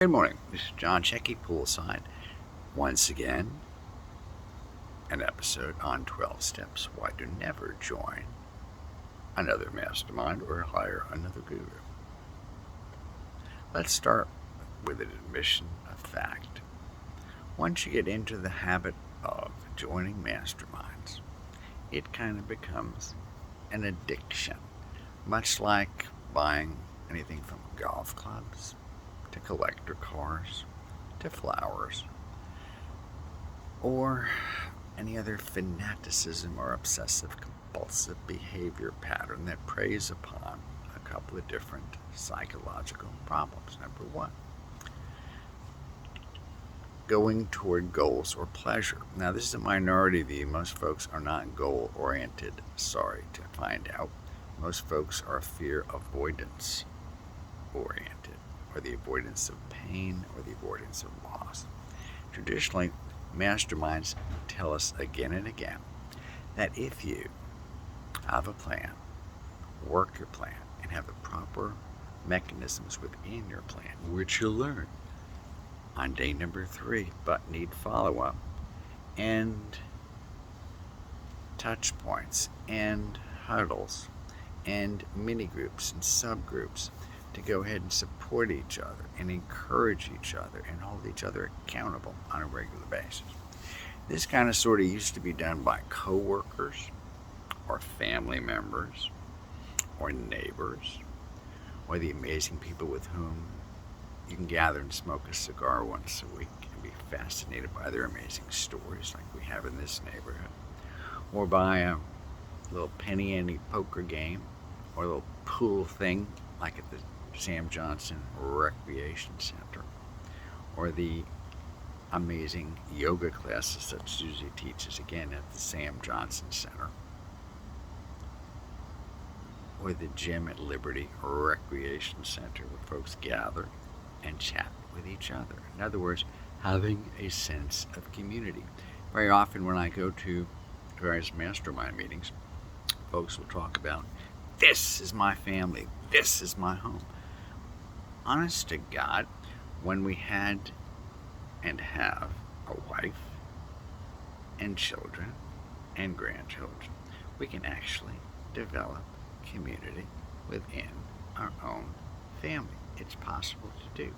Good morning. This is John Checky Poolside. Once again, an episode on 12 steps why to never join another mastermind or hire another guru. Let's start with an admission of fact. Once you get into the habit of joining masterminds, it kind of becomes an addiction, much like buying anything from golf clubs to collector cars, to flowers, or any other fanaticism or obsessive compulsive behavior pattern that preys upon a couple of different psychological problems. Number one, going toward goals or pleasure. Now, this is a minority view. Most folks are not goal oriented. Sorry to find out. Most folks are fear avoidance oriented, or the avoidance of pain, or the avoidance of loss. Traditionally, masterminds tell us again and again that if you have a plan, work your plan, and have the proper mechanisms within your plan, which you'll learn on day number 3, but need follow-up, and touch points, and huddles, and mini groups and subgroups, to go ahead and support each other and encourage each other and hold each other accountable on a regular basis. This kind of sort of used to be done by coworkers or family members or neighbors or the amazing people with whom you can gather and smoke a cigar once a week and be fascinated by their amazing stories like we have in this neighborhood, or by a little penny ante poker game or a little pool thing like at the Sam Johnson Recreation Center, or the amazing yoga classes that Susie teaches again at the Sam Johnson Center, or the gym at Liberty Recreation Center where folks gather and chat with each other. In other words, having a sense of community. Very often when I go to various mastermind meetings, folks will talk about, this is my family, this is my home. Honest to God, when we had and have a wife and children and grandchildren, we can actually develop community within our own family. It's possible to do.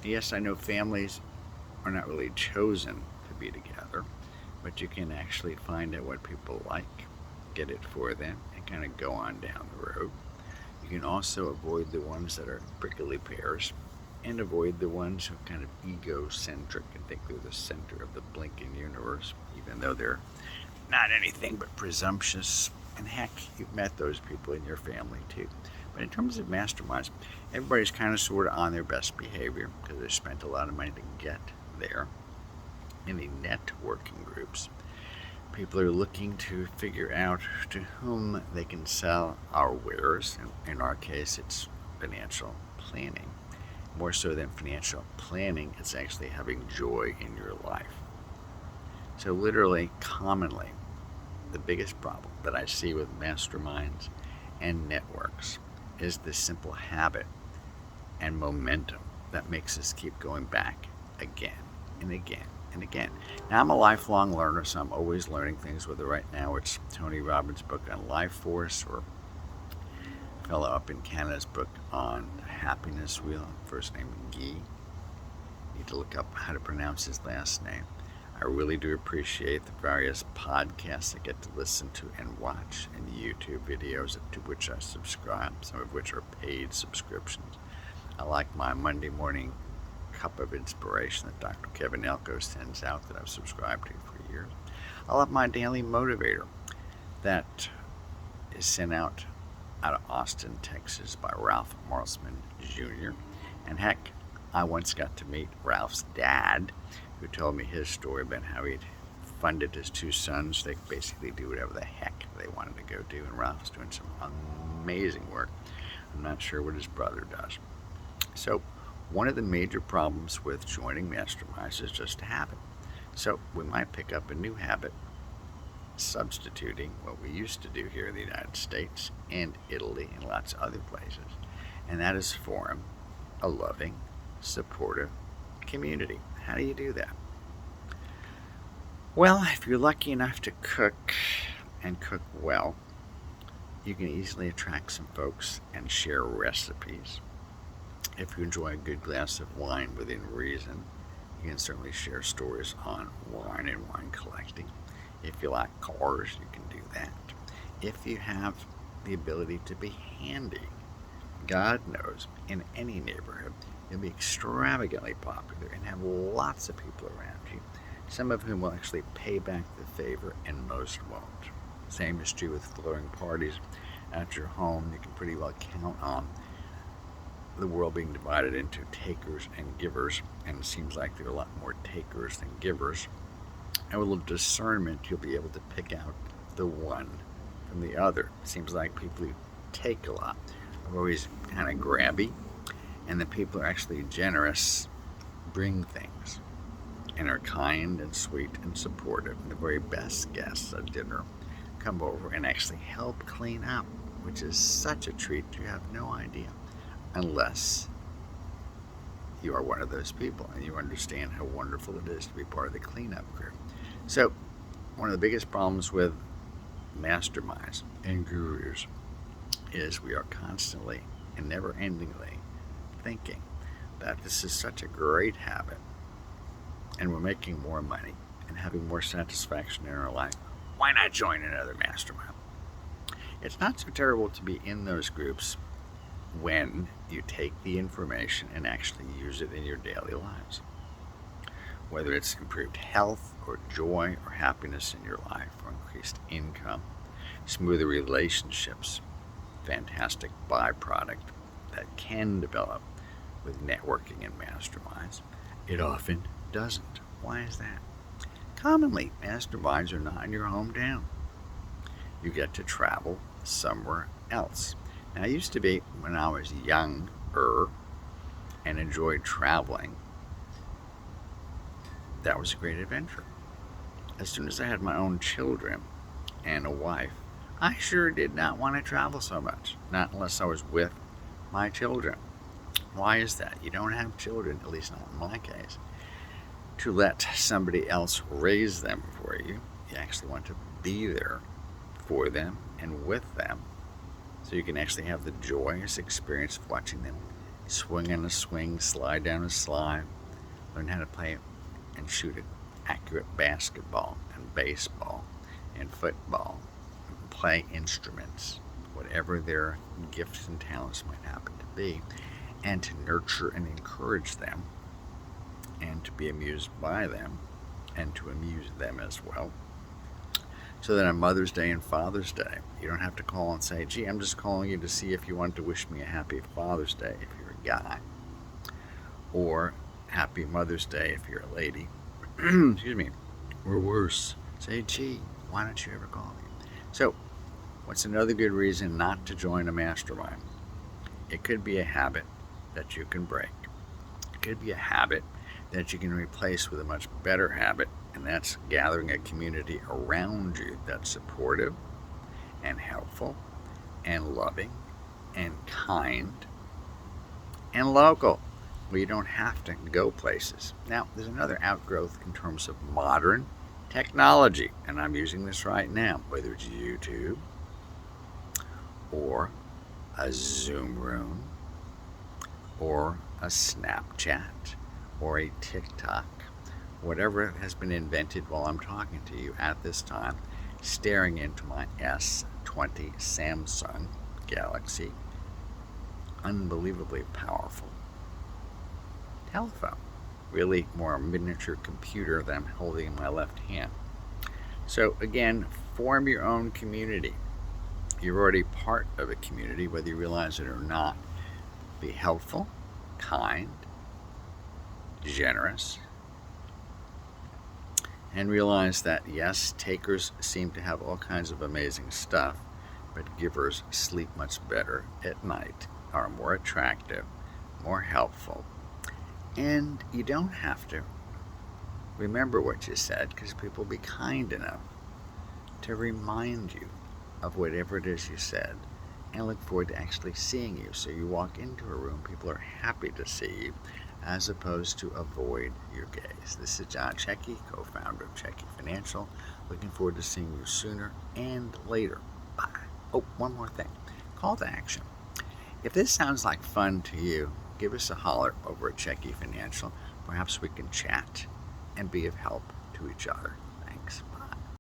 Yes, I know families are not really chosen to be together, but you can actually find out what people like, get it for them, and kind of go on down the road. You can also avoid the ones that are prickly pears and avoid the ones who are kind of egocentric and think they're the center of the blinking universe, even though they're not anything but presumptuous. And heck, you've met those people in your family too. But in terms of masterminds, everybody's kind of sort of on their best behavior because they spent a lot of money to get there. In the networking groups, people are looking to figure out to whom they can sell our wares. In our case, it's financial planning. More so than financial planning, it's actually having joy in your life. So literally, commonly, the biggest problem that I see with masterminds and networks is this simple habit and momentum that makes us keep going back again and again and again. Now, I'm a lifelong learner, so I'm always learning things, whether right now it's Tony Robbins' book on Life Force, or a fellow up in Canada's book on the Happiness Wheel, first name Guy. Need to look up how to pronounce his last name. I really do appreciate the various podcasts I get to listen to and watch, and the YouTube videos to which I subscribe, some of which are paid subscriptions. I like my Monday morning cup of inspiration that Dr. Kevin Elko sends out that I've subscribed to for years. I love my daily motivator that is sent out of Austin, Texas by Ralph Marsman Jr. And heck, I once got to meet Ralph's dad, who told me his story about how he'd funded his 2 sons. They basically do whatever the heck they wanted to go do, and Ralph's doing some amazing work. I'm not sure what his brother does. So one of the major problems with joining masterminds is just a habit. So we might pick up a new habit, substituting what we used to do here in the United States and Italy and lots of other places. And that is form a loving, supportive, community. How do you do that? Well, if you're lucky enough to cook and cook well, you can easily attract some folks and share recipes. If you enjoy a good glass of wine within reason, you can certainly share stories on wine and wine collecting. If you like cars, you can do that. If you have the ability to be handy, God knows, in any neighborhood, you'll be extravagantly popular and have lots of people around you, some of whom will actually pay back the favor and most won't. Same is true with flowing parties at your home. You can pretty well count on the world being divided into takers and givers, and it seems like there are a lot more takers than givers. And with a little discernment, you'll be able to pick out the one from the other. It seems like people who take a lot are always kind of grabby, and the people who are actually generous bring things and are kind and sweet and supportive. And the very best guests at dinner come over and actually help clean up, which is such a treat you have no idea, unless you are one of those people and you understand how wonderful it is to be part of the cleanup crew. So one of the biggest problems with masterminds and gurus is we are constantly and never-endingly thinking that this is such a great habit and we're making more money and having more satisfaction in our life. Why not join another mastermind? It's not so terrible to be in those groups when you take the information and actually use it in your daily lives. Whether it's improved health or joy or happiness in your life or increased income, smoother relationships, fantastic byproduct that can develop with networking and masterminds. It often doesn't. Why is that? Commonly, masterminds are not in your hometown. You get to travel somewhere else. Now, it used to be when I was younger and enjoyed traveling, that was a great adventure. As soon as I had my own children and a wife, I sure did not want to travel so much, not unless I was with my children. Why is that? You don't have children, at least not in my case, to let somebody else raise them for you. You actually want to be there for them and with them, so you can actually have the joyous experience of watching them swing on a swing, slide down a slide, learn how to play and shoot an accurate basketball and baseball and football, and play instruments, whatever their gifts and talents might happen to be, and to nurture and encourage them, and to be amused by them, and to amuse them as well. So that on Mother's Day and Father's Day, you don't have to call and say, gee, I'm just calling you to see if you want to wish me a happy Father's Day if you're a guy, or happy Mother's Day if you're a lady. Excuse me. Or worse, say, gee, why don't you ever call me? So, what's another good reason not to join a mastermind? It could be a habit that you can break. It could be a habit that you can replace with a much better habit, and that's gathering a community around you that's supportive and helpful and loving and kind and local, where you don't have to go places. Now, there's another outgrowth in terms of modern technology, and I'm using this right now, whether it's YouTube or a Zoom room or a Snapchat or a TikTok, whatever has been invented while I'm talking to you at this time, staring into my S20 Samsung Galaxy, unbelievably powerful telephone, really more a miniature computer that I'm holding in my left hand. So again, form your own community. You're already part of a community, whether you realize it or not. Be helpful, kind, generous, and realize that yes, takers seem to have all kinds of amazing stuff, but givers sleep much better at night, are more attractive, more helpful, and you don't have to remember what you said, because people will be kind enough to remind you of whatever it is you said and look forward to actually seeing you. So you walk into a room, people are happy to see you, as opposed to avoid your gaze. This is John Checky, co-founder of Checky Financial. Looking forward to seeing you sooner and later. Bye. Oh, one more thing. Call to action. If this sounds like fun to you, give us a holler over at Checky Financial. Perhaps we can chat and be of help to each other. Thanks.